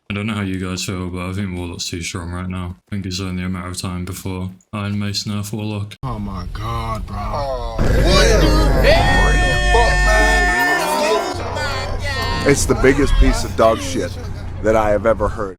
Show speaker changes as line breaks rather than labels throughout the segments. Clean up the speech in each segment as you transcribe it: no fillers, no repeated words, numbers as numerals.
I don't know how you guys feel, but I think Warlock's too strong right now. I think it's only a matter of time before IronMace nerf Warlock.
Oh my god, bro.
Oh, what the hell?
It's the biggest piece of dog shit that I have ever heard.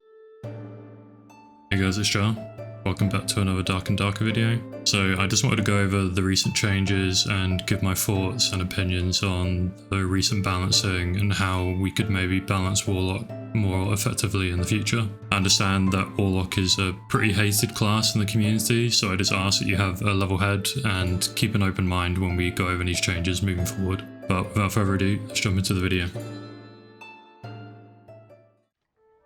Hey guys, it's Jar. Welcome back to another Dark and Darker video. So I just wanted to go over the recent changes and give my thoughts and opinions on the recent balancing and how we could maybe balance Warlock more effectively in the future. I understand that Warlock is a pretty hated class in the community, so I just ask that you have a level head and keep an open mind when we go over these changes moving forward. But without further ado, let's jump into the video.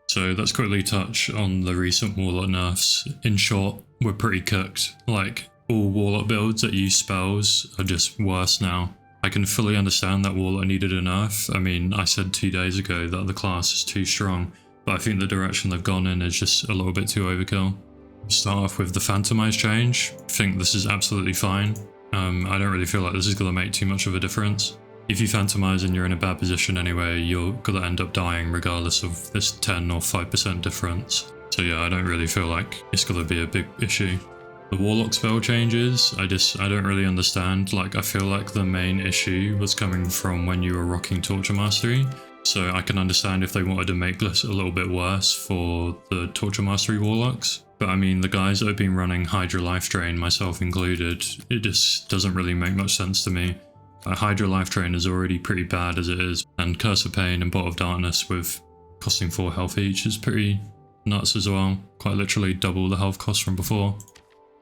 So let's quickly touch on the recent Warlock nerfs. In short, we're pretty cooked. Like, all Warlock builds that use spells are just worse now. I can fully understand that Warlock needed a nerf. I mean, I said 2 days ago that the class is too strong, but I think the direction they've gone in is just a little bit too overkill. Start off with the Phantomize change. I think this is absolutely fine. I don't really feel like this is going to make too much of a difference. If you Phantomize and you're in a bad position anyway, you're going to end up dying regardless of this 10 or 5% difference. So yeah, I don't really feel like it's going to be a big issue. The Warlock spell changes, I don't really understand. Like, I feel like the main issue was coming from when you were rocking Torture Mastery. So I can understand if they wanted to make this a little bit worse for the Torture Mastery Warlocks. But I mean, the guys that have been running Hydra Life Drain, myself included, it just doesn't really make much sense to me. Hydra Life Drain is already pretty bad as it is, and Curse of Pain and Bot of Darkness with costing 4 health each is pretty nuts as well. Quite literally double the health cost from before.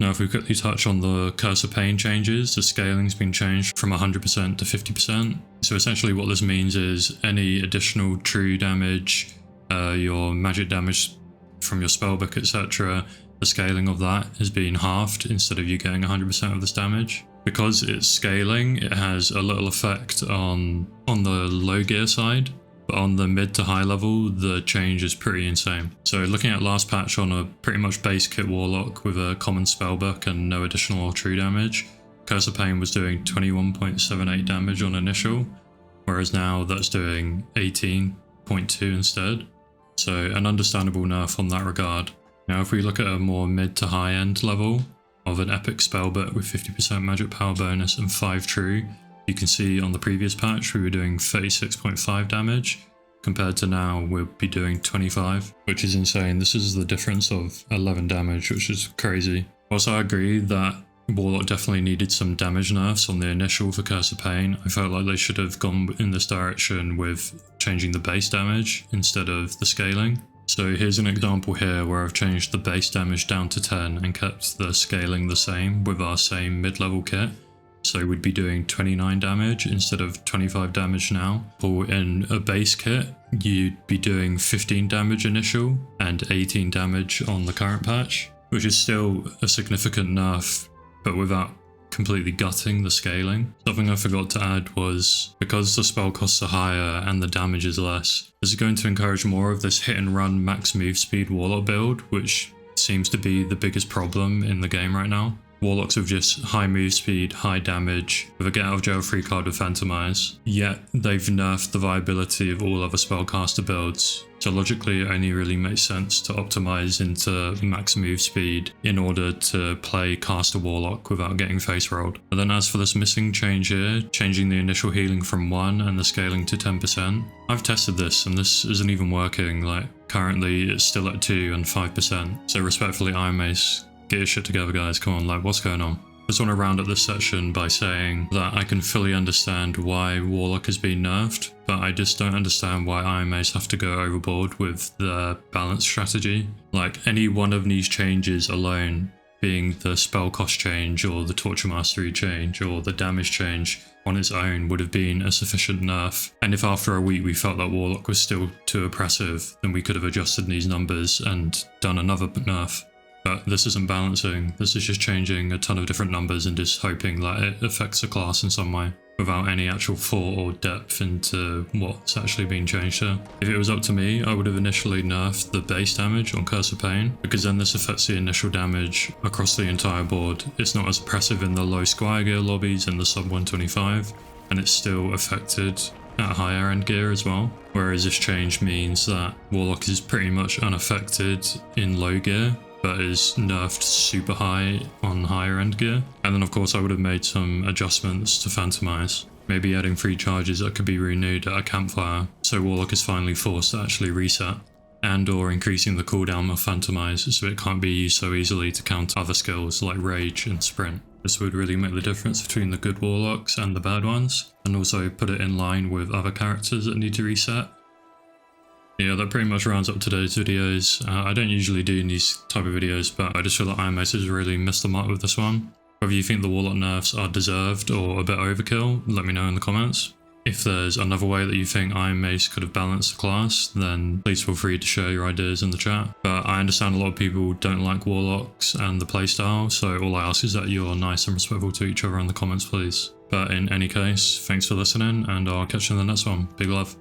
Now if we quickly touch on the Curse of Pain changes, the scaling's been changed from 100% to 50%. So essentially what this means is any additional true damage, your magic damage from your spellbook, etc., the scaling of that has been halved instead of you getting 100% of this damage. Because it's scaling, it has a little effect on the low gear side, but on the mid to high level, the change is pretty insane. So looking at last patch on a pretty much base kit Warlock with a common spellbook and no additional or true damage, Curse of Pain was doing 21.78 damage on initial, whereas now that's doing 18.2 instead. So an understandable nerf on that regard. Now if we look at a more mid to high end level of an epic spellbook with 50% magic power bonus and 5 true, you can see on the previous patch we were doing 36.5 damage, compared to now we'll be doing 25, which is insane. This is the difference of 11 damage, which is crazy. Also, I agree that Warlock definitely needed some damage nerfs on the initial for Curse of Pain. I felt like they should have gone in this direction with changing the base damage instead of the scaling. So here's an example here where I've changed the base damage down to 10 and kept the scaling the same with our same mid-level kit. So we'd be doing 29 damage instead of 25 damage now. Or in a base kit, you'd be doing 15 damage initial and 18 damage on the current patch, which is still a significant nerf, but without completely gutting the scaling. Something I forgot to add was, because the spell costs are higher and the damage is less, this is going to encourage more of this hit and run max move speed Warlock build, which seems to be the biggest problem in the game right now. Warlocks with just high move speed, high damage, with a get out of jail free card with Phantomize, yet they've nerfed the viability of all other spellcaster builds. So logically it only really makes sense to optimize into max move speed in order to play caster Warlock without getting face rolled. And then as for this missing change here, changing the initial healing from 1 and the scaling to 10%, I've tested this and this isn't even working. Like, currently it's still at 2 and 5%. So respectfully, IronMace, get your shit together guys, come on, like what's going on? I just want to round up this section by saying that I can fully understand why Warlock has been nerfed, but I just don't understand why IronMace have to go overboard with the balance strategy. Like, any one of these changes alone, being the spell cost change or the Torture Mastery change or the damage change on its own, would have been a sufficient nerf. And if after a week we felt that Warlock was still too oppressive, then we could have adjusted these numbers and done another nerf. But this isn't balancing, this is just changing a ton of different numbers and just hoping that it affects the class in some way, without any actual thought or depth into what's actually being changed here. If it was up to me, I would have initially nerfed the base damage on Curse of Pain, because then this affects the initial damage across the entire board. It's not as oppressive in the low Squire Gear lobbies and the sub 125, and it's still affected at higher end gear as well. Whereas this change means that Warlock is pretty much unaffected in low gear, but is nerfed super high on higher end gear. And then of course I would have made some adjustments to Phantomize. Maybe adding 3 charges that could be renewed at a campfire, so Warlock is finally forced to actually reset. And or increasing the cooldown of Phantomize so it can't be used so easily to counter other skills like Rage and Sprint. This would really make the difference between the good Warlocks and the bad ones, and also put it in line with other characters that need to reset. Yeah, that pretty much rounds up today's videos. I don't usually do these type of videos, but I just feel like IronMace has really missed the mark with this one. Whether you think the Warlock nerfs are deserved or a bit overkill, let me know in the comments. If there's another way that you think IronMace could have balanced the class, then please feel free to share your ideas in the chat. But I understand a lot of people don't like Warlocks and the playstyle, so all I ask is that you're nice and respectful to each other in the comments, please. But in any case, thanks for listening, and I'll catch you in the next one. Big love.